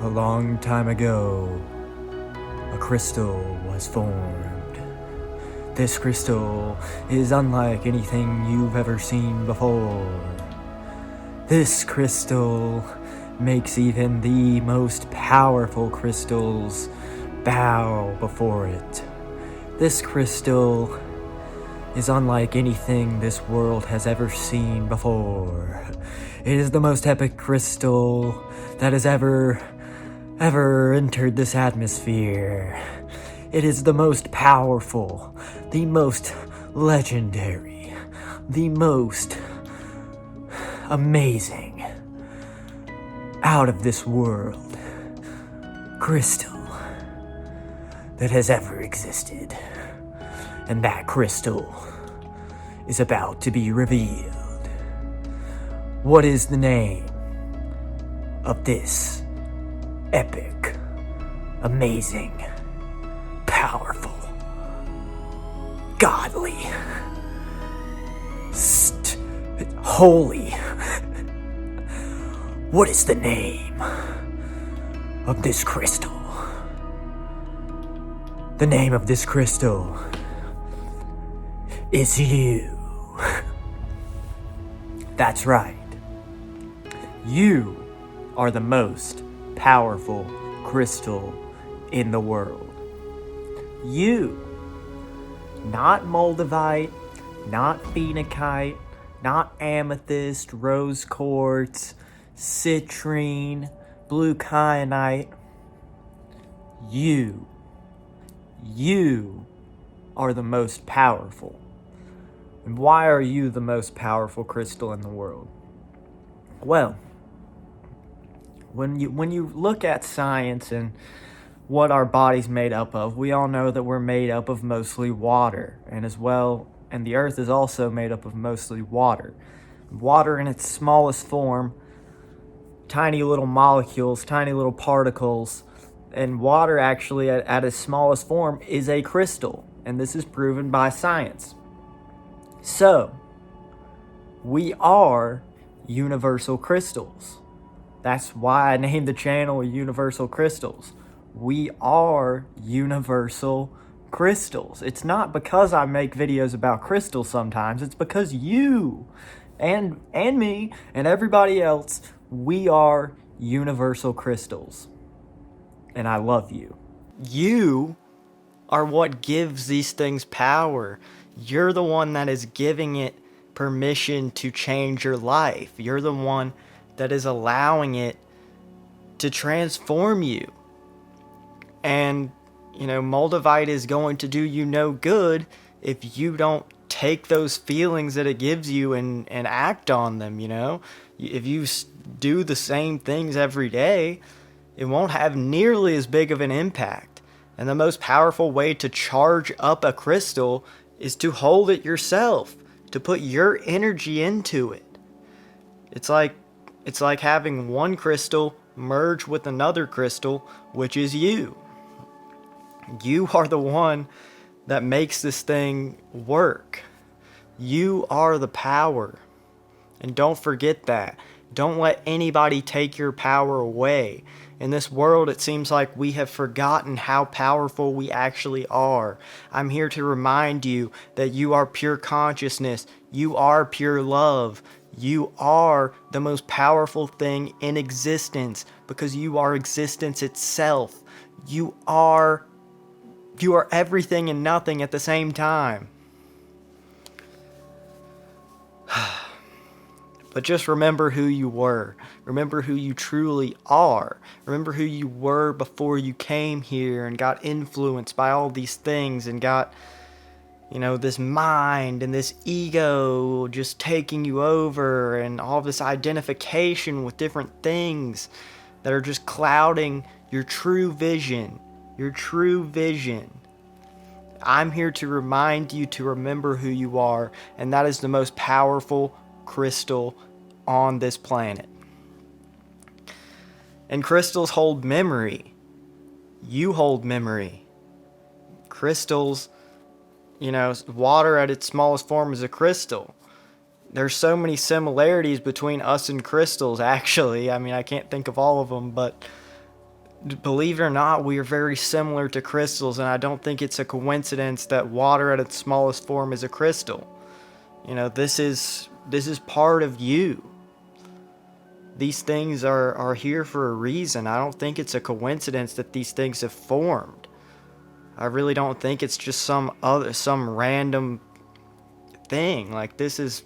A long time ago, a crystal was formed. This crystal is unlike anything you've ever seen before. This crystal makes even the most powerful crystals bow before it. This crystal is unlike anything this world has ever seen before. It is the most epic crystal that has ever entered this atmosphere. It is the most powerful, the most legendary, the most amazing, out of this world crystal that has ever existed. And that crystal is about to be revealed. What is the name of this epic, amazing, powerful, godly, holy? What is the name of this crystal? The name of this crystal is you. That's right. You are the most powerful crystal in the world. You. Not Moldavite, not Phenakite, not Amethyst, rose quartz, Citrine, Blue Kyanite. You are the most powerful. And why are you the most powerful crystal in the world? Well, when you look at science and what our body's made up of, we all know that we're made up of mostly water, and the earth is also made up of mostly water. Water in its smallest form, tiny little molecules, tiny little particles, and water actually at its smallest form is a crystal, and this is proven by science. So, we are universal crystals. That's why I named the channel Universal Crystals. We are universal crystals. It's not because I make videos about crystals sometimes. It's because you and me and everybody else, we are universal crystals. And I love you. You are what gives these things power. You're the one that is giving it permission to change your life. You're the one that is allowing it to transform you. And, Moldavite is going to do you no good if you don't take those feelings that it gives you and act on them, If you do the same things every day, it won't have nearly as big of an impact. And the most powerful way to charge up a crystal is to hold it yourself, to put your energy into it. It's like having one crystal merge with another crystal, which is you. You are the one that makes this thing work. You are the power. And don't forget that. Don't let anybody take your power away. In this world, it seems like we have forgotten how powerful we actually are. I'm here to remind you that you are pure consciousness. You are pure love. You are the most powerful thing in existence because you are existence itself. You are everything and nothing at the same time. But just remember who you were. Remember who you truly are. Remember who you were before you came here and got influenced by all these things and got, this mind and this ego just taking you over and all this identification with different things that are just clouding your true vision. Your true vision. I'm here to remind you to remember who you are, and that is the most powerful crystal on this planet. And crystals hold memory. You hold memory. Crystals, water at its smallest form is a crystal. There's so many similarities between us and crystals, actually. I mean, I can't think of all of them, but believe it or not, we are very similar to crystals, and I don't think it's a coincidence that water at its smallest form is a crystal. You know, this is part of you. These things are here for a reason. I don't think it's a coincidence that these things have formed. I really don't think it's just some random thing. Like, there's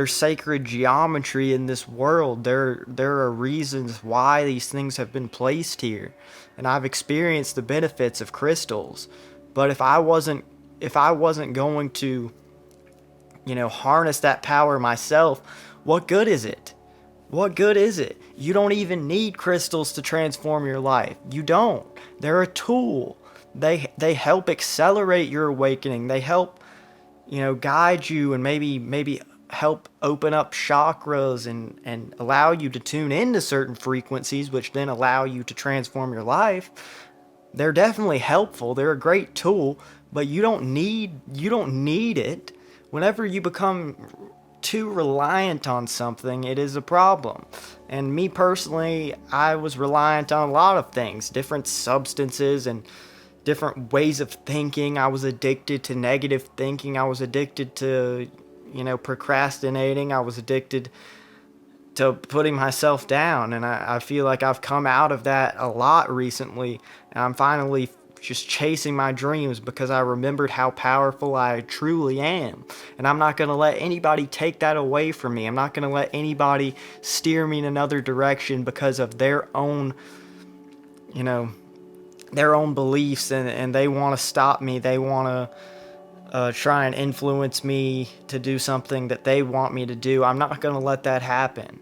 sacred geometry in this world. There are reasons why these things have been placed here. And I've experienced the benefits of crystals. But if I wasn't going to, harness that power myself, what good is it? What good is it? You don't even need crystals to transform your life. You don't. They're a tool. They help accelerate your awakening. They help, guide you and maybe help open up chakras and allow you to tune into certain frequencies, which then allow you to transform your life. They're definitely helpful. They're a great tool, but you don't need it. Whenever you become too reliant on something, it is a problem. And me personally, I was reliant on a lot of things, different substances and different ways of thinking. I was addicted to negative thinking. I was addicted to, procrastinating. I was addicted to putting myself down. And I feel like I've come out of that a lot recently. And I'm finally just chasing my dreams because I remembered how powerful I truly am. And I'm not going to let anybody take that away from me. I'm not going to let anybody steer me in another direction because of their own, their own beliefs, and they want to stop me. They want to try and influence me to do something that they want me to do. I'm not going to let that happen.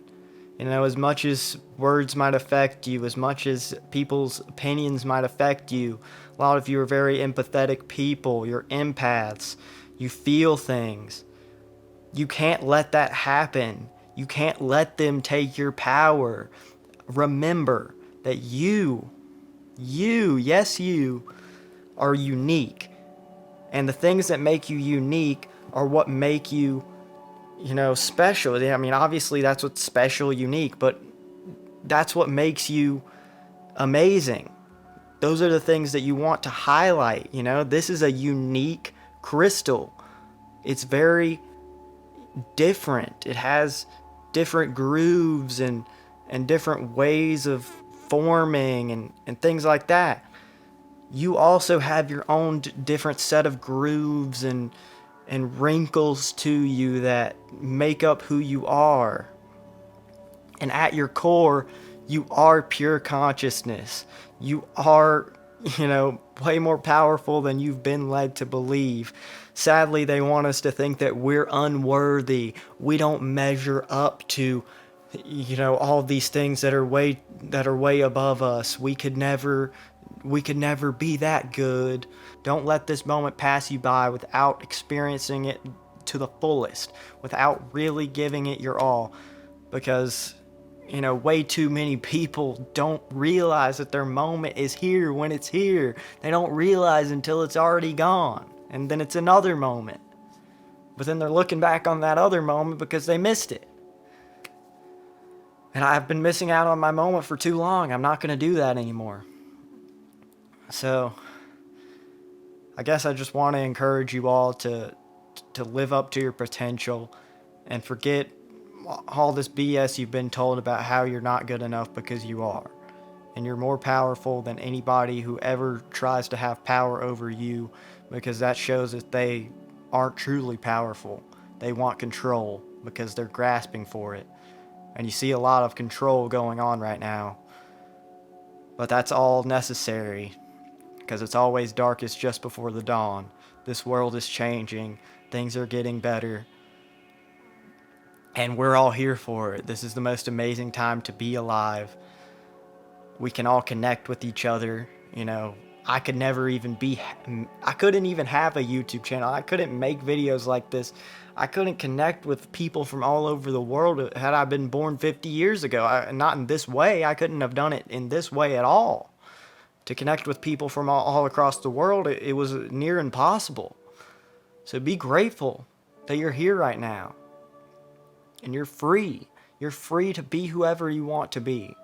As much as words might affect you, as much as people's opinions might affect you, a lot of you are very empathetic people. You're empaths. You feel things. You can't let that happen. You can't let them take your power. Remember that you, yes, you are unique. And the things that make you unique are what make you, special. I mean, obviously that's what's special, unique, but that's what makes you amazing. Those are the things that you want to highlight. This is a unique crystal. It's very different. It has different grooves and different ways of forming and things like that. You also have your own different set of grooves and wrinkles to you that make up who you are. And at your core, you are pure consciousness. You are, way more powerful than you've been led to believe. Sadly, they want us to think that we're unworthy. We don't measure up to, all these things that are way above us. We could never be that good. Don't let this moment pass you by without experiencing it to the fullest, without really giving it your all, because way too many people don't realize that their moment is here when it's here. They don't realize until it's already gone, and then it's another moment. But then they're looking back on that other moment because they missed it. And I've been missing out on my moment for too long. I'm not going to do that anymore. So, I guess I just want to encourage you all to live up to your potential and forget all this BS you've been told about how you're not good enough, because you are. And you're more powerful than anybody who ever tries to have power over you, because that shows that they aren't truly powerful. They want control because they're grasping for it. And you see a lot of control going on right now. But that's all necessary, because it's always darkest just before the dawn. This world is changing. Things are getting better. And we're all here for it. This is the most amazing time to be alive. We can all connect with each other. I couldn't even have a YouTube channel. I couldn't make videos like this. I couldn't connect with people from all over the world had I been born 50 years ago. Not in this way. I couldn't have done it in this way at all. To connect with people from all across the world, it was near impossible. So be grateful that you're here right now. And you're free. You're free to be whoever you want to be.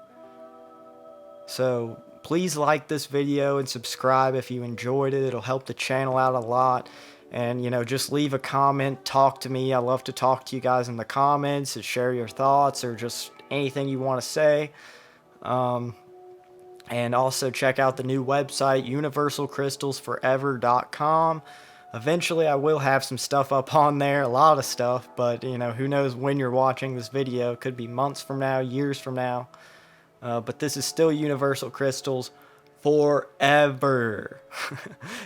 So please like this video and subscribe if you enjoyed it. It'll help the channel out a lot. And, you know, just leave a comment, talk to me. I love to talk to you guys in the comments and share your thoughts or just anything you want to say. And also check out the new website, universalcrystalsforever.com. Eventually I will have some stuff up on there, a lot of stuff, but you know, who knows when you're watching this video. It could be months from now, years from now. But this is still Universal Crystals forever.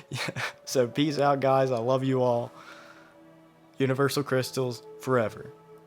Yeah. So peace out, guys. I love you all. Universal Crystals forever.